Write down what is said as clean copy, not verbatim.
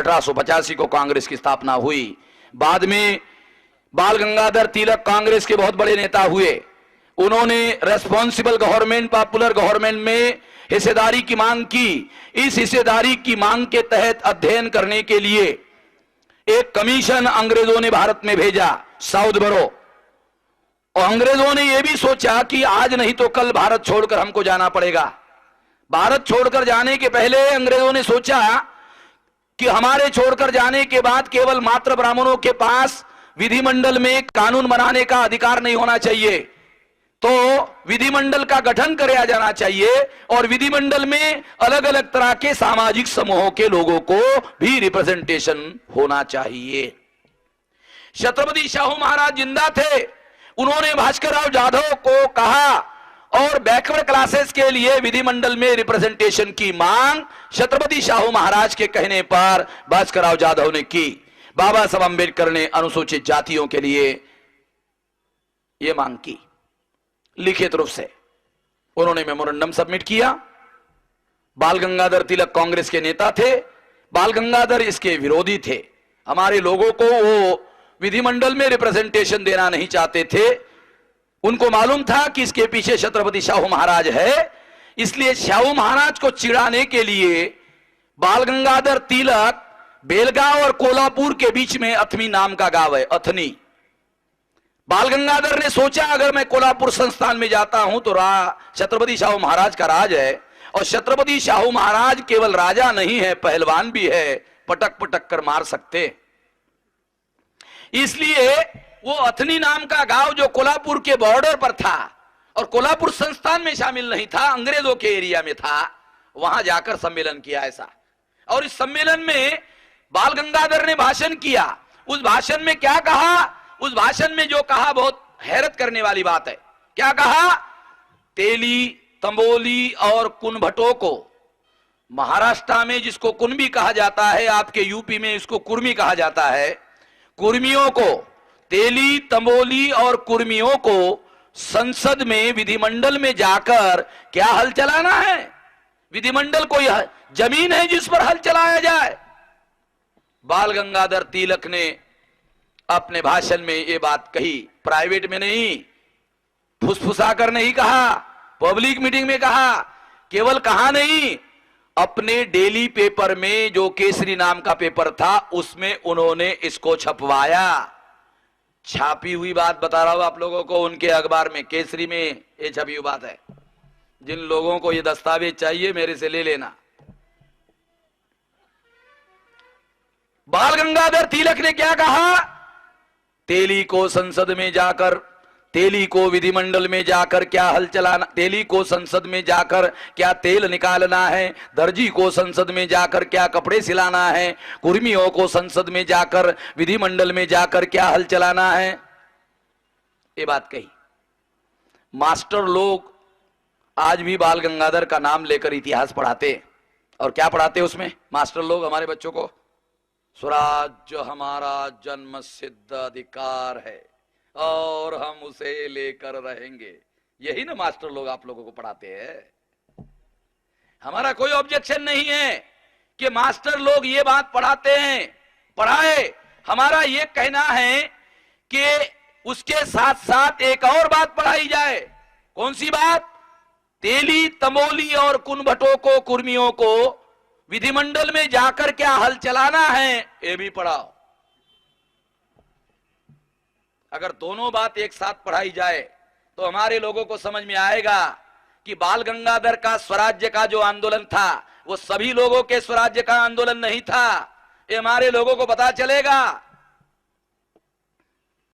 1885 को कांग्रेस की स्थापना हुई। बाद में बाल गंगाधर तिलक कांग्रेस के बहुत बड़े नेता हुए। उन्होंने रेस्पॉन्सिबल गवर्नमेंट, पॉपुलर गवर्नमेंट में हिस्सेदारी की मांग की। इस हिस्सेदारी की मांग के तहत अध्ययन करने के लिए एक कमीशन अंग्रेजों ने भारत में भेजा, साउथबरो। और अंग्रेजों ने यह भी सोचा कि आज नहीं तो कल भारत छोड़कर हमको जाना पड़ेगा। भारत छोड़कर जाने के पहले अंग्रेजों ने सोचा कि हमारे छोड़कर जाने के बाद केवल मात्र ब्राह्मणों के पास विधिमंडल में कानून बनाने का अधिकार नहीं होना चाहिए, तो विधिमंडल का गठन किया जाना चाहिए और विधिमंडल में अलग अलग तरह के सामाजिक समूहों के लोगों को भी रिप्रेजेंटेशन होना चाहिए। छत्रपति शाहू महाराज जिंदा थे, उन्होंने भास्करराव जाधव को कहा और बैकवर्ड क्लासेस के लिए विधिमंडल में रिप्रेजेंटेशन की मांग छत्रपति शाहू महाराज के कहने पर भास्करराव जाधव ने की। बाबा साहब अंबेडकर ने अनुसूचित जातियों के लिए यह मांग की, लिखित रूप से उन्होंने मेमोरेंडम सबमिट किया। बाल गंगाधर तिलक कांग्रेस के नेता थे, बाल गंगाधर इसके विरोधी थे। हमारे लोगों को वो विधिमंडल में रिप्रेजेंटेशन देना नहीं चाहते थे। उनको मालूम था कि इसके पीछे छत्रपति शाहू महाराज है, इसलिए शाहू महाराज को चिढ़ाने के लिए बाल गंगाधर तिलक बेलगांव और कोल्हापुर के बीच में अथनी नाम का गांव है, अथनी। बाल गंगाधर ने सोचा अगर मैं कोल्हापुर संस्थान में जाता हूं तो छत्रपति शाहू महाराज का राज है, और छत्रपति शाहू महाराज केवल राजा नहीं है, पहलवान भी है, पटक पटक कर मार सकते। इसलिए वो अथनी नाम का गांव जो कोल्हापुर के बॉर्डर पर था और कोल्हापुर संस्थान में शामिल नहीं था, अंग्रेजों के एरिया में था, वहां जाकर सम्मेलन किया ऐसा। और इस सम्मेलन में बाल गंगाधर ने भाषण किया। उस भाषण में क्या कहा? उस भाषण में जो कहा बहुत हैरत करने वाली बात है। क्या कहा? तेली, तंबोली और कुनभटों को, महाराष्ट्र में जिसको कुनबी कहा जाता है, आपके यूपी में इसको कुर्मी कहा जाता है, कुर्मियों को, तेली, तंबोली और कुर्मियों को संसद में, विधिमंडल में जाकर क्या हल चलाना है? विधिमंडल कोई जमीन है जिस पर हल चलाया जाए? बाल गंगाधर तिलक ने अपने भाषण में ये बात कही, प्राइवेट में नहीं, फुसफुसाकर नहीं कहा, पब्लिक मीटिंग में कहा। केवल कहा नहीं, अपने डेली पेपर में जो केसरी नाम का पेपर था उसमें उन्होंने इसको छपवाया। छापी हुई बात बता रहा हूं आप लोगों को, उनके अखबार में, केसरी में ये छपी हुई बात है। जिन लोगों को ये दस्तावेज चाहिए मेरे से ले लेना। बाल गंगाधर तिलक ने क्या कहा? तेली को संसद में जाकर, तेली को विधिमंडल में जाकर क्या हल चलाना, तेली को संसद में जाकर क्या तेल निकालना है, दर्जी को संसद में जाकर क्या कपड़े सिलाना है, कुर्मियों को संसद में जाकर, विधिमंडल में जाकर क्या हल चलाना है, ये बात कही। मास्टर लोग आज भी बाल गंगाधर का नाम लेकर इतिहास पढ़ाते, और क्या पढ़ाते उसमें मास्टर लोग हमारे बच्चों को? स्वराज्य हमारा जन्म सिद्ध अधिकार है और हम उसे लेकर रहेंगे। यही ना मास्टर लोग आप लोगों को पढ़ाते हैं। हमारा कोई ऑब्जेक्शन नहीं है कि मास्टर लोग ये बात पढ़ाते हैं, पढ़ाए। हमारा ये कहना है कि उसके साथ साथ एक और बात पढ़ाई जाए। कौन सी बात? तेली, तंबोली और कुनभटों को, कुर्मियों को विधिमंडल में जाकर क्या हल चलाना है, ये भी पढ़ाओ। अगर दोनों बात एक साथ पढ़ाई जाए तो हमारे लोगों को समझ में आएगा कि बाल गंगाधर का स्वराज्य का जो आंदोलन था वो सभी लोगों के स्वराज्य का आंदोलन नहीं था। ये हमारे लोगों को पता चलेगा